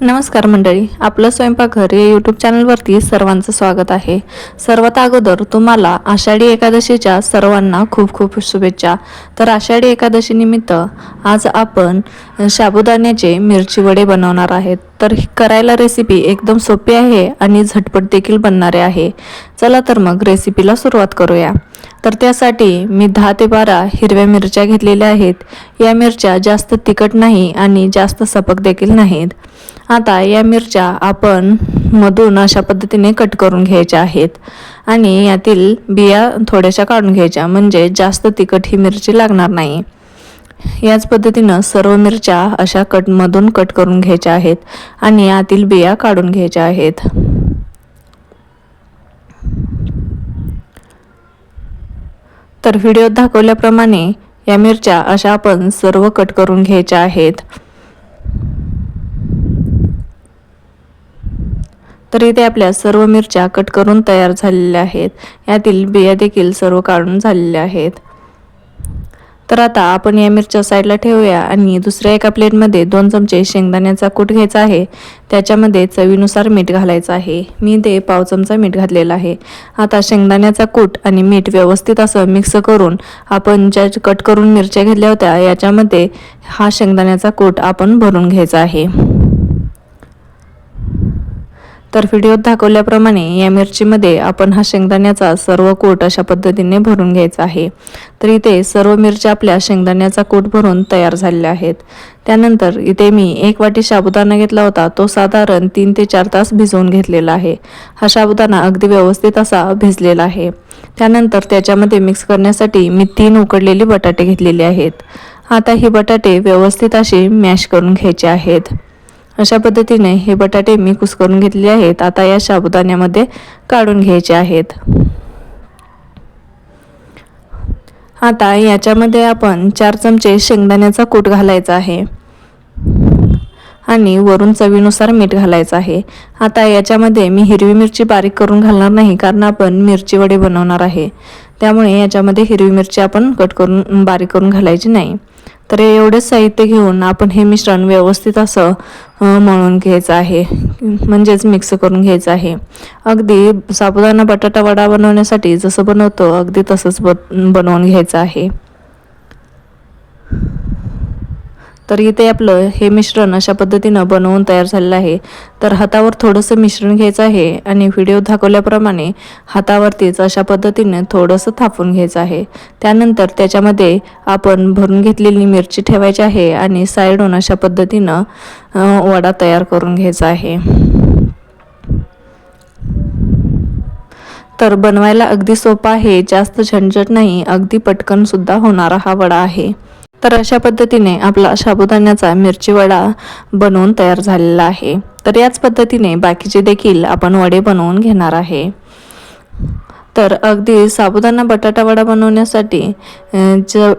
नमस्कार मंडळी, आपलं स्वयंपाकघर या यूट्यूब चॅनलवरती सर्वांचं स्वागत आहे. सर्वात अगोदर तुम्हाला आषाढी एकादशीच्या सर्वांना खूप खूप शुभेच्छा. तर आषाढी एकादशी निमित्त आज आपण साबुदाण्याचे मिरची वडे बनवणार आहेत. तर करायला रेसिपी एकदम सोपी आहे आणि झटपट देखील बनणारे आहे. चला तर मग रेसिपीला सुरुवात करूया. तर त्यासाठी मी 10 ते 12 हिरव्या मिरच्या घेतलेल्या आहेत. या मिरच्या जास्त तिखट नाही आणि जास्त सपक देखील नाहीत. आता या मिरच्या आपण मधून अशा पद्धतीने कट करून घ्यायच्या आहेत आणि यातील बिया थोड्याशा काढून घ्यायच्या, म्हणजे जास्त तिखट ही मिरची लागणार नाही. याच पद्धतीनं सर्व मिरच्या अशा मधून कट करून घ्यायच्या आहेत आणि यातील बिया काढून घ्यायच्या आहेत. तर व्हिडिओत दाखवल्याप्रमाणे या मिरच्या अशा आपण सर्व कट करून घ्यायच्या आहेत. तर इथे आपल्या सर्व मिरच्या कट करून तयार झालेल्या आहेत. यातील बिया देखील सर्व काढून झालेल्या आहेत. तर आता आपण या मिरच्या साईडला ठेवूया आणि दुसऱ्या एका प्लेटमध्ये 2 चमचे शेंगदाण्याचा कूट घ्यायचा आहे. त्याच्यामध्ये चवीनुसार मीठ घालायचं आहे. मी ते पाव चमचा मीठ घातलेला आहे. आता शेंगदाण्याचा कूट आणि मीठ व्यवस्थित असं मिक्स करून आपण ज्या कट करून मिरच्या घेतल्या होत्या याच्यामध्ये हा शेंगदाण्याचा कूट आपण भरून घ्यायचा आहे. तर व्हिडिओत दाखवल्याप्रमाणे या मिरचीमध्ये आपण हा शेंगदाण्याचा सर्व कूट अशा पद्धतीने भरून घ्यायचा आहे. तर इथे सर्व मिरच्या आपल्या शेंगदाण्याचा कूट भरून तयार झालेल्या आहेत. त्यानंतर इथे मी 1 वाटी साबुदाणा घेतला होता. तो साधारण 3 ते 4 तास भिजवून घेतलेला आहे. हा साबुदाणा अगदी व्यवस्थित असा भिजलेला आहे. त्यानंतर त्याच्यामध्ये मिक्स करण्यासाठी मी 3 उकडलेले बटाटे घेतलेले आहेत. आता हे बटाटे व्यवस्थित असे मॅश करून घ्यायचे आहेत. अशा पद्धतीने हे बटाटे मी कुस्करून घेतले आहेत. आता या साबुदाण्यामध्ये काढून घ्यायचे आहेत. आता याच्यामध्ये आपण 4 चमचे शेंगदाण्याचा कूट घालायचा आहे आणि वरून चवीनुसार मीठ घालायचं आहे. आता याच्यामध्ये मी हिरवी मिरची बारीक करून घालणार नाही, कारण आपण मिरची वडे बनवणार आहे. त्यामुळे याच्यामध्ये हिरवी मिरची आपण कट करून बारीक करून घालायची नाही. तर एवढेच साहित्य घेऊन आपण हे मिश्रण व्यवस्थित असं मळून घ्यायचं आहे, म्हणजेच मिक्स करून घ्यायचं आहे. अगदी साबुदाणा बटाटा वडा बनवण्यासाठी जसं बनवतो अगदी तसंच बनवून घ्यायचं आहे. तर इथे आपलं हे मिश्रण अशा पद्धतीनं बनवून तयार झालेलं आहे. तर हातावर थोडंसं मिश्रण घ्यायचं आहे आणि व्हिडिओ दाखवल्याप्रमाणे हातावरतीच अशा पद्धतीने थोडंसं थापून घ्यायचं आहे. त्यानंतर त्याच्यामध्ये आपण भरून घेतलेली मिरची ठेवायची आहे आणि साईडून अशा पद्धतीनं वडा तयार करून घ्यायचा आहे. तर बनवायला अगदी सोपा आहे, जास्त झंझट नाही, अगदी पटकन सुद्धा होणारा हा वडा आहे. तर अशा पद्धतीने आपला साबुदाण्याचा मिरची वडा बनवून तयार झालेला आहे. तर याच पद्धतीने बाकीचे देखील आपण वडे बनवून घेणार आहे. तर अगदी साबुदाणा बटाटा वडा बनवण्यासाठी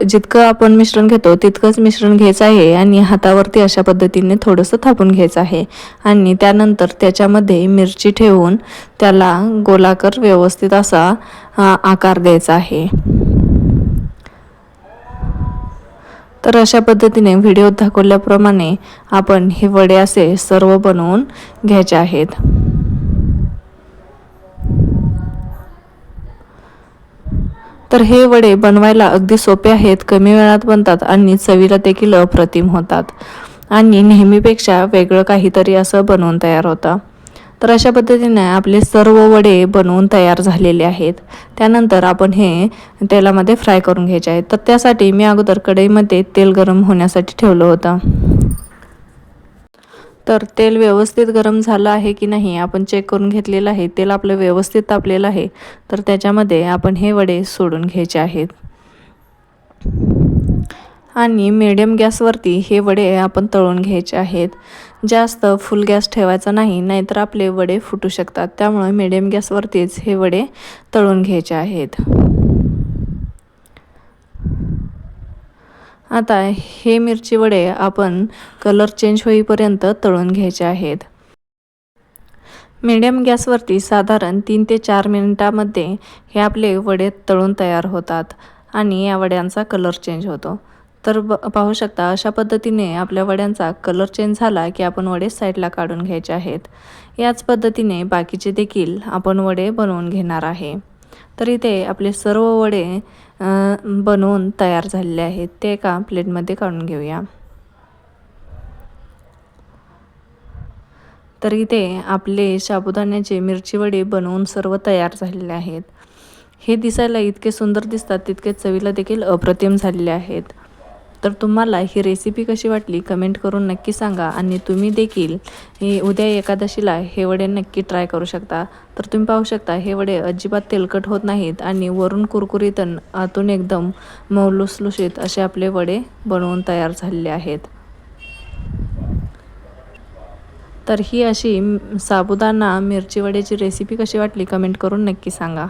जितकं आपण मिश्रण घेतो तितकंच मिश्रण घ्यायचं आहे आणि हातावरती अशा पद्धतीने थोडंसं थापून घ्यायचं आहे आणि त्यानंतर त्याच्यामध्ये मिरची ठेवून त्याला गोलाकार व्यवस्थित असा आकार द्यायचा आहे. तर अशा पद्धतीने व्हिडिओत दाखवल्याप्रमाणे आपण हे वडे असे सर्व बनवून घ्यायचे आहेत. तर हे वडे बनवायला अगदी सोपे आहेत, कमी वेळात बनतात आणि चवीला देखील अप्रतिम होतात आणि नेहमीपेक्षा वेगळं काहीतरी असं बनवून तयार होतं. तर अशा पद्धतीने आपले सर्व वडे बनवून तयार झालेले आहेत. त्यानंतर आपण हे तेलामध्ये फ्राय करून घ्यायचे आहेत. तर त्यासाठी मी अगोदर कढईमध्ये तेल गरम होण्यासाठी ठेवलं होतं. तर तेल व्यवस्थित गरम झालं आहे की नाही आपण चेक करून घेतलेलं आहे. तेल आपलं व्यवस्थित तापलेलं आहे. तर त्याच्यामध्ये आपण हे वडे सोडून घ्यायचे आहेत आणि मीडियम गॅसवरती हे वडे आपण तळून घ्यायचे आहेत. जास्त फुल गॅस ठेवायचा नाही, नाहीतर आपले वडे फुटू शकतात. त्यामुळे मीडियम गॅसवरतीच हे वडे तळून घ्यायचे आहेत. आता हे मिरची वडे आपण कलर चेंज होईपर्यंत तळून घ्यायचे आहेत. मीडियम गॅसवरती साधारण 3 ते 4 मिनिटांमध्ये हे आपले वडे तळून तयार होतात आणि या वड्यांचा कलर चेंज होतो. तर पाहू शकता अशा पद्धतीने आपल्या वड्यांचा कलर चेंज झाला की आपण वडे साईडला काढून घ्यायचे आहेत. याच पद्धतीने बाकीचे देखील आपण वडे बनवून घेणार आहे. तर इथे आपले सर्व वडे बनवून तयार झालेले आहेत. ते एका प्लेटमध्ये काढून घेऊया. तर इथे आपले साबुदाण्याचे मिरची वडे बनवून सर्व तयार झालेले आहेत. हे दिसायला इतके सुंदर दिसतात तितके चवीला देखील अप्रतिम झालेले आहेत. तर तुम्हाला ही रेसिपी कशी वाटली कमेंट करून नक्की सांगा आणि तुम्ही देखील हे उद्या एकादशीला हे वडे नक्की ट्राय करू शकता. तर तुम्ही पाहू शकता हे वडे अजिबात तेलकट होत नाहीत आणि वरून कुरकुरीत आतून एकदम मऊ लुसलुशीत असे आपले वडे बनवून तयार झालेले आहेत. तर ही अशी साबुदाणा मिरची वड्याची रेसिपी कशी वाटली कमेंट करून नक्की सांगा.